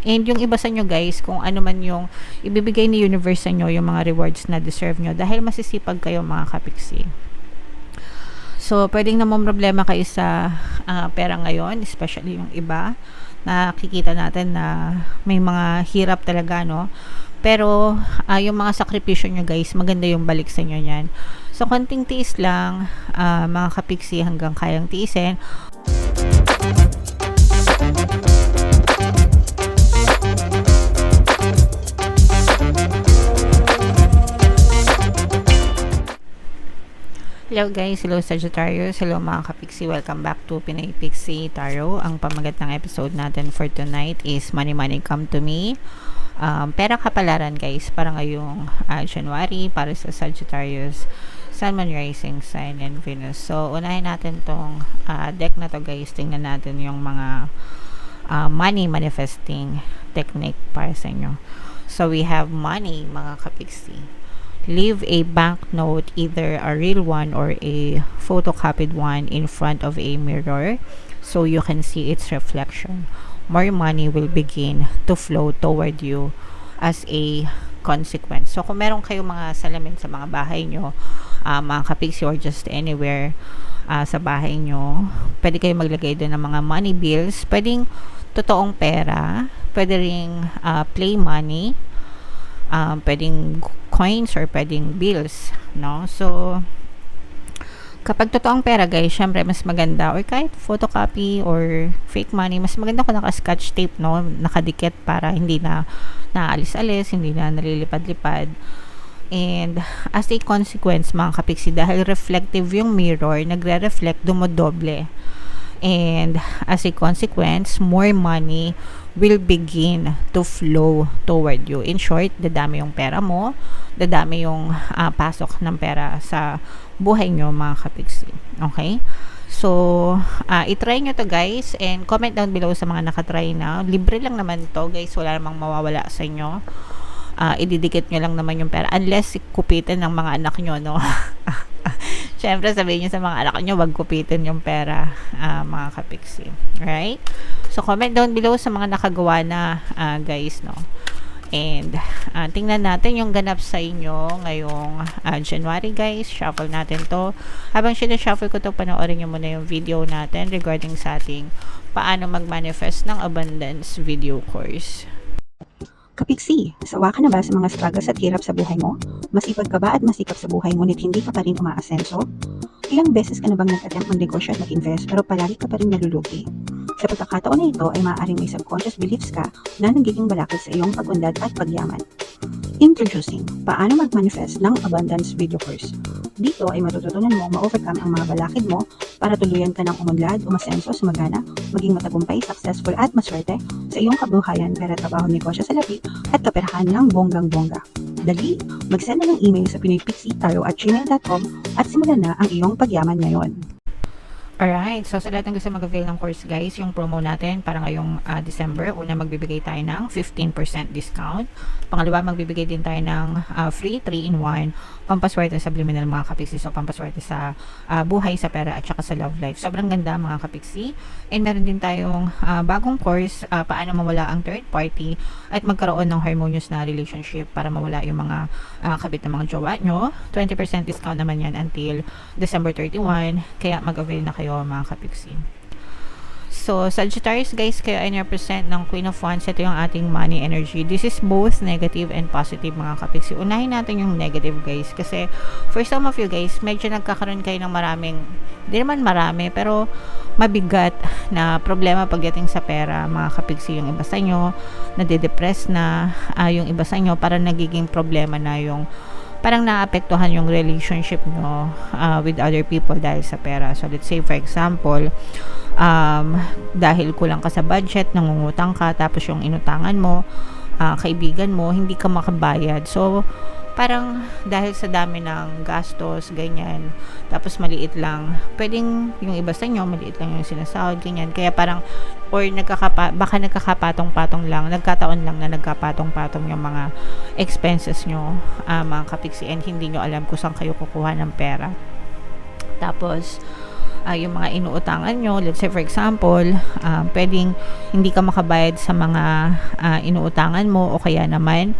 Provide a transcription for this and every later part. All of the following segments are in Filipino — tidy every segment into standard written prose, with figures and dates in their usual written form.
And yung iba sa inyo guys, kung ano man yung ibibigay ni universe sa inyo, yung mga rewards na deserve nyo dahil masisipag kayo mga kapiksi. So, pwedeng namang problema kayo sa pera ngayon, especially yung iba. Nakikita natin na may mga hirap talaga, no? Pero, yung mga sakripisyo nyo guys, maganda yung balik sa inyo yan. So, konting tiis lang, mga kapiksi, hanggang kayang tiisin. Hello guys, hello Sagittarius, hello mga kapiksi, welcome back to Pinay Pixie Tarot. Ang pamagat ng episode natin for tonight is Money Money Come to Me. Pera kapalaran guys, para ngayong January, para sa Sagittarius, Sun, Moon, Rising, Sign, and Venus. So, unahin natin tong deck na to guys, tingnan natin yung mga money manifesting technique para sa inyo. So, we have money mga kapiksi. Leave a banknote, either a real one or a photocopied one, in front of a mirror so you can see its reflection. More money will begin to flow toward you as a consequence. So, kung meron kayong mga salamin sa mga bahay nyo, mga kapiksi, or just anywhere sa bahay nyo, pwede kayong maglagay doon ng mga money bills. Pwedeng totoong pera, pwede ring play money, pwedeng coins or pwedeng bills, no? So, kapag totoong pera guys, syempre mas maganda, or kahit photocopy or fake money, mas maganda kung naka-scotch tape, no? Nakadikit para hindi na naalis-alis, hindi na nalilipad-lipad. And as a consequence mga kapiksi, dahil reflective yung mirror, nagre-reflect, dumodoble. And as a consequence, more money will begin to flow toward you. In short, dadami yung pera mo, dadami yung pasok ng pera sa buhay nyo mga kapiksi. Okay? So, itry nyo to guys, and comment down below sa mga nakatry na. Libre lang naman to guys, wala namang mawawala sa inyo. Ididikit nyo lang naman yung pera, unless kupitin ng mga anak nyo, no? Siyempre, sabihin nyo sa mga anak nyo, wag kupitin yung pera, mga kapiksi. Right? So, comment down below sa mga nakagawa na, guys, no? And, tingnan natin yung ganap sa inyo ngayong January, guys. Shuffle natin to. Habang sinashuffle ko to, panoorin nyo muna yung video natin regarding sa ating paano mag-manifest ng abundance video course. Kapiksi, sawa ka na ba sa mga struggles at hirap sa buhay mo? Masipag ka ba at masikap sa buhay ngunit hindi ka pa rin umaasenso? Ilang beses ka na bang nag-attempt mag-negosyo at mag-invest pero palagi ka pa rin nalulugi? Sa pagkakataon na ito ay maaaring may subconscious beliefs ka na nagiging balakid sa iyong pag-unlad at pagyaman. Introducing, paano mag-manifest ng abundance video course. Dito ay matututunan mo ma-overcome ang mga balakid mo para tuluyan ka ng umunlad, umasenso, sumagana, maging matagumpay, successful at maswerte sa iyong kabuhayan, pera, trabaho, negosyo sa labi at kaperahan ng bonggang-bongga. Dali, mag-send na ng email sa pinaypixitaro@gmail.com at simulan na ang iyong pagyaman ngayon. Alright, so sa lahat ng gusto mag-avail ng course guys, yung promo natin para ngayong December, una magbibigay tayo ng 15% discount. Pangalawa, magbibigay din tayo ng free 3-in-1 pampaswerte subliminal mga kapiksi. So pampaswerte sa buhay, sa pera at saka sa love life. Sobrang ganda mga kapiksi. And meron din tayong bagong course, paano mawala ang third party at magkaroon ng harmonious na relationship para mawala yung mga kabit ng mga jowa nyo. 20% discount naman yan until December 31. Kaya mag-avail na kayo mga kapiksi. So, Sagittarius guys, kayo ay represent ng Queen of Wands. Ito yung ating money energy. This is both negative and positive mga kapiksi. Unahin natin yung negative guys. Kasi, for some of you guys, medyo nagkakaroon kayo ng maraming, hindi naman marami, pero mabigat na problema pagdating sa pera mga kapiksi. Yung iba sa inyo, nade-depress na, yung iba sa inyo, parang nagiging problema na yung parang naapektuhan yung relationship nyo with other people dahil sa pera. So, let's say, for example, dahil kulang ka sa budget, nangungutang ka, tapos yung inutangan mo, kaibigan mo, hindi ka makabayad. So, parang dahil sa dami ng gastos, ganyan, tapos maliit lang, pwedeng yung iba sa inyo, maliit lang yung sinasahod, ganyan. Kaya parang, or baka nagkakapatong-patong lang, nagkataon lang na nagkapatong-patong yung mga expenses nyo, mga kapiksi, and hindi nyo alam kung saan kayo kukuha ng pera. Tapos, yung mga inuutangan nyo. Let's say for example, pwedeng hindi ka makabayad sa mga inuutangan mo, o kaya naman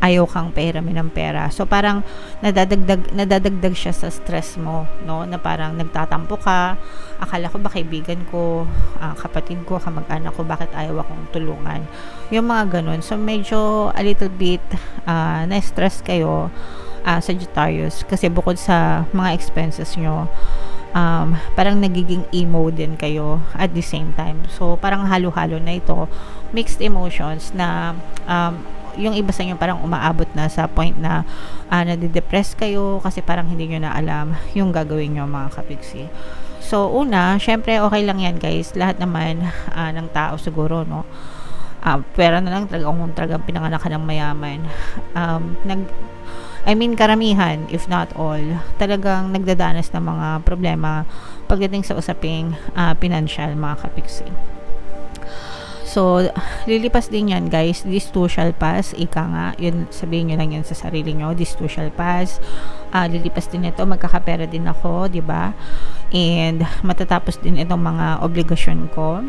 ayaw kang pahiramin ng pera. So parang nadadagdag siya sa stress mo, no? Na parang nagtatampo ka, akala ko ba kaibigan ko, kapatid ko, kamag-anak ko, bakit ayaw akong tulungan? Yung mga ganun. So medyo a little bit na-stress kayo, Sagittarius, kasi bukod sa mga expenses nyo, parang nagiging emo din kayo at the same time. So parang halo-halo na ito, mixed emotions na yung iba sa inyo parang umaabot na sa point na nadidepress kayo kasi parang hindi nyo na alam yung gagawin nyo, mga kapiksi. So una, syempre okay lang yan guys, lahat naman ng tao siguro, no, pera na lang talagang pinanganak ka ng mayaman. Karamihan, if not all, talagang nagdadanas ng mga problema pagdating sa usaping financial, mga kapiksi. So, lilipas din yan guys, this too shall pass, ika nga, yun, sabihin nyo lang yan sa sarili nyo, this too shall pass, lilipas din ito, magkakapera din ako, di ba? And matatapos din itong mga obligasyon ko.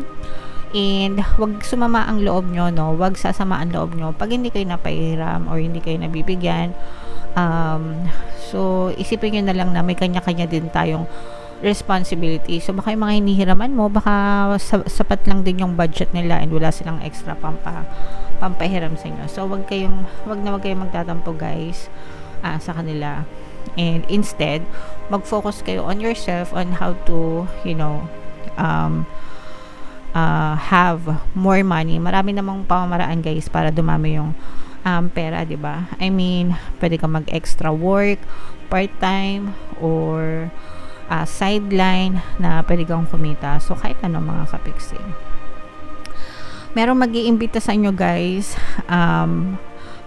And wag sumama ang loob nyo, no? Wag sasama ang loob nyo pag hindi kayo napahiram or hindi kayo nabibigyan. So isipin nyo na lang na may kanya-kanya din tayong responsibility. So baka yung mga hinihiraman mo, baka sapat lang din yung budget nila and wala silang extra pampahiram sa inyo. So wag kayong magtatampo guys sa kanila. And instead, mag-focus kayo on yourself, on how to, have more money. Marami namang pamamaraan guys para dumami yung pera, 'di ba? Pwede kang mag-extra work, part-time or sideline na pwede kang kumita. So kahit ano, mga kapiksi. Merong mag-iimbita sa inyo guys.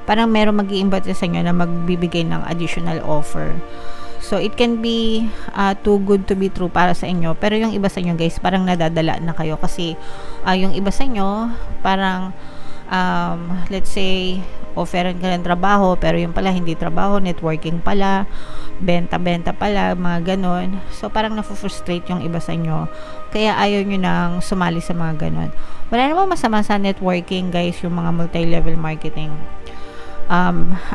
Parang merong mag-iimbita sa inyo na magbibigay ng additional offer. So, it can be too good to be true para sa inyo. Pero yung iba sa inyo guys, parang nadadala na kayo. Kasi yung iba sa inyo, parang let's say, offeran ka ng trabaho, pero yung pala hindi trabaho, networking pala, benta-benta pala, mga ganon. So, parang na-frustrate yung iba sa inyo. Kaya ayaw nyo nang sumali sa mga ganon. Wala namang masama sa networking guys, yung mga multi-level marketing.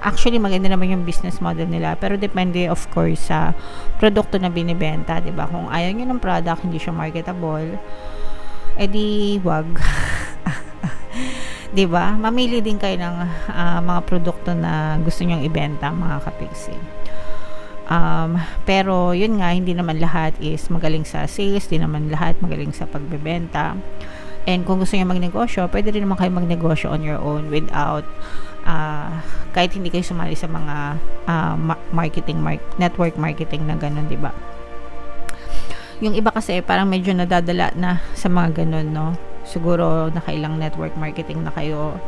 Actually maganda naman yung business model nila, pero depende of course sa produkto na binibenta, 'di ba? Kung ayaw niyo ng product, hindi siya marketable, edi wag. 'Di ba? Mamili din kayo ng mga produkto na gusto niyo ibenta, mga kapiksi. Pero yun nga, hindi naman lahat is magaling sa sales, hindi naman lahat magaling sa pagbebenta. And kung gusto niyo magnegosyo, pwede rin naman kayo magnegosyo on your own without kahit hindi kayo sumali sa mga network marketing na ganun, di ba? Yung iba kasi parang medyo nadadala na sa mga ganun, no? Siguro nakailang network marketing na kayo,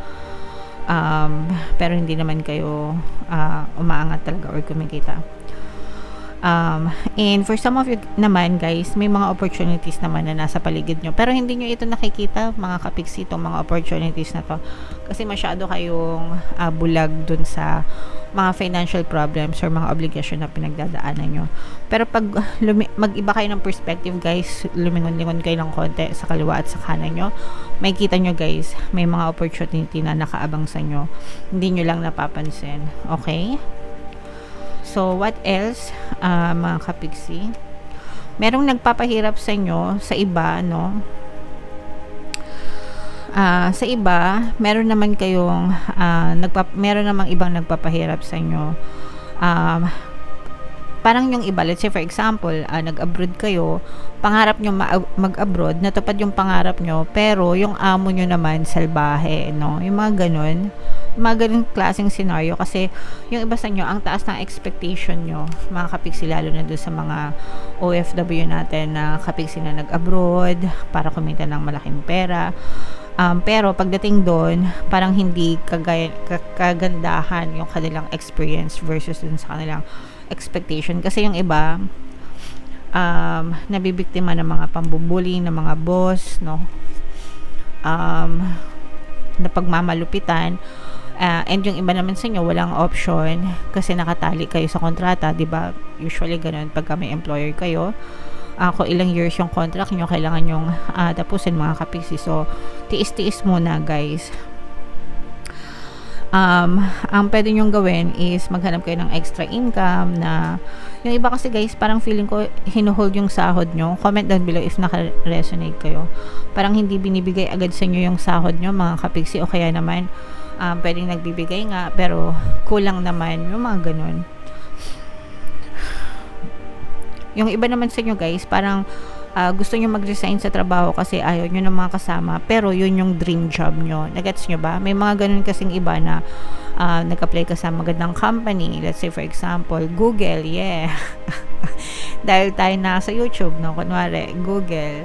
pero hindi naman kayo umaangat talaga or kumikita. And for some of you naman guys, may mga opportunities naman na nasa paligid nyo, pero hindi nyo ito nakikita, mga kapiksi, itong mga opportunities na to, kasi masyado kayong bulag dun sa mga financial problems or mga obligation na pinagdadaanan nyo. Pero pag mag-iba kayo ng perspective guys, lumingon-lingon kayo ng konti sa kaliwa at sa kanan nyo, may kita nyo guys, may mga opportunity na nakaabang sa nyo, hindi nyo lang napapansin. Okay? So, what else, mga kapiksi? Merong nagpapahirap sa inyo, sa iba, no? Sa iba, meron naman kayong, meron namang ibang nagpapahirap sa inyo. Parang yung iba, let's say for example, nag-abroad kayo, pangarap nyo mag-abroad, natupad yung pangarap nyo, pero yung amo nyo naman, salbahe, no? Yung mga ganun. Mga ganung klaseng scenario, kasi yung iba sa inyo, ang taas ng expectation nyo, mga kapiksi, lalo na doon sa mga OFW natin na kapiksi na nag-abroad para kumita ng malaking pera. Pero pagdating doon, parang hindi kagandahan yung kanilang experience versus dun sa kanilang expectation. Kasi yung iba, nabibiktima ng mga pambubullying ng mga boss, no? Na pagmamalupitan. And yung iba naman sa inyo, walang option kasi nakatali kayo sa kontrata, 'di ba? Usually ganun pag may employer kayo. kung ilang years yung contract nyo, kailangan yung tapusin mga kapiksi. So, tiis-tiis muna guys. Ang pwede nyong gawin is maghanap kayo ng extra income na yung iba kasi guys, parang feeling ko hinuhold yung sahod nyo. Comment down below if naka-resonate kayo. Parang hindi binibigay agad sa inyo yung sahod nyo mga kapiksi, o kaya naman pwedeng nagbibigay nga pero kulang naman, yung mga ganun. Yung iba naman sa inyo guys, parang gusto nyo mag-resign sa trabaho kasi ayaw nyo ng mga kasama, pero yun yung dream job nyo. Nagets nyo ba? May mga ganun kasing iba na nag-apply ka sa magandang company. Let's say for example, Google, yeah. Dahil tayo na sa YouTube, no? Kunwari, Google.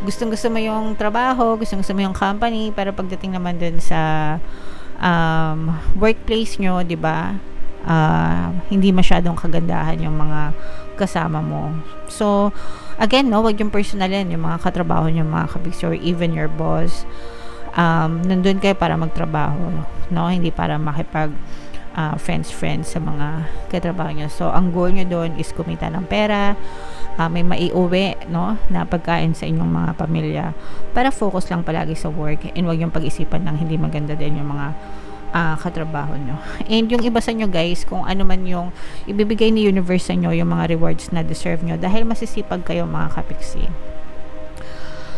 Gustong-gusto mo yung trabaho, gustong-gusto mo yung company, pero pagdating naman dun sa workplace nyo, di ba? Hindi masyadong kagandahan yung mga kasama mo. So, again, no, wag yung personalin, yung mga katrabaho nyo, mga kabigsi, or even your boss. Nandun kayo para magtrabaho, no? Hindi para makipag friends sa mga katrabaho nyo. So, ang goal nyo doon is kumita ng pera, may maiuwi, no, na pagkain sa inyong mga pamilya, para focus lang palagi sa work, and wag yung pag-isipan ng hindi maganda din yung mga katrabaho nyo. And yung iba sa nyo guys, kung ano man yung ibibigay ni universe sa nyo, yung mga rewards na deserve nyo, dahil masisipag kayo mga kapiksi.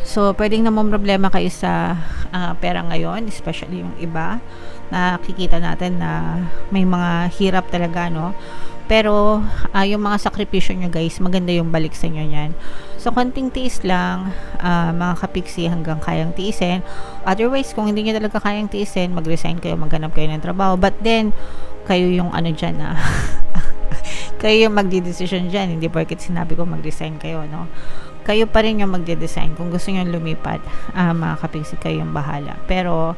So, pwedeng namang problema kayo sa pera ngayon, especially yung iba, nakikita natin na may mga hirap talaga, no? Pero, yung mga sakripisyo nyo guys, maganda yung balik sa inyo yan. So, konting tiis lang, mga kapiksi, hanggang kayang tiisin. Otherwise, kung hindi nyo talaga kayang tiisin, mag-resign kayo, maghanap kayo ng trabaho. But then, kayo yung ano dyan, kayo yung magdi-decision dyan. Hindi porket sinabi ko mag-resign kayo, no? Kayo pa rin yung magde-design. Kung gusto nyo lumipat, mga kapiksi, kayo yung bahala. Pero,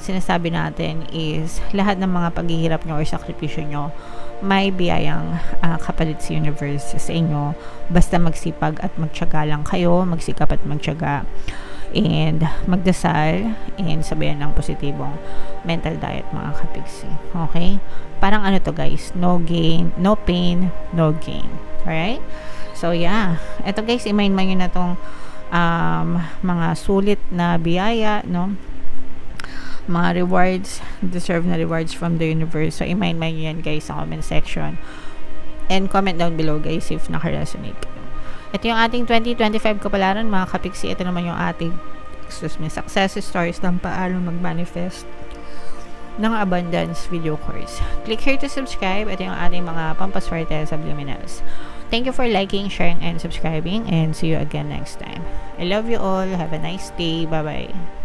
sinasabi natin is lahat ng mga paghihirap nyo or sakripisyo nyo, may biyayang kapalit sa universe sa inyo, basta magsipag at magtiyaga lang kayo, magsikap at magtiyaga, and magdasal, and sabayan ng positibong mental diet mga kapiksi. Okay? Parang ano to guys, no gain, no pain, no gain. Alright? So yeah, eto guys, i-mind nyo na tong mga sulit na biyaya, no? Mga rewards, deserve na rewards from the universe. So, i-mind nyo yan guys sa comment section. And comment down below guys if naka-resonate kayo. Ito yung ating 2025 kapalaran mga kapiksi. Ito naman yung ating success stories ng paano mag-manifest ng abundance video course. Click here to subscribe. Ito yung ating mga pampaswerte subliminals. Thank you for liking, sharing, and subscribing. And see you again next time. I love you all. Have a nice day. Bye-bye.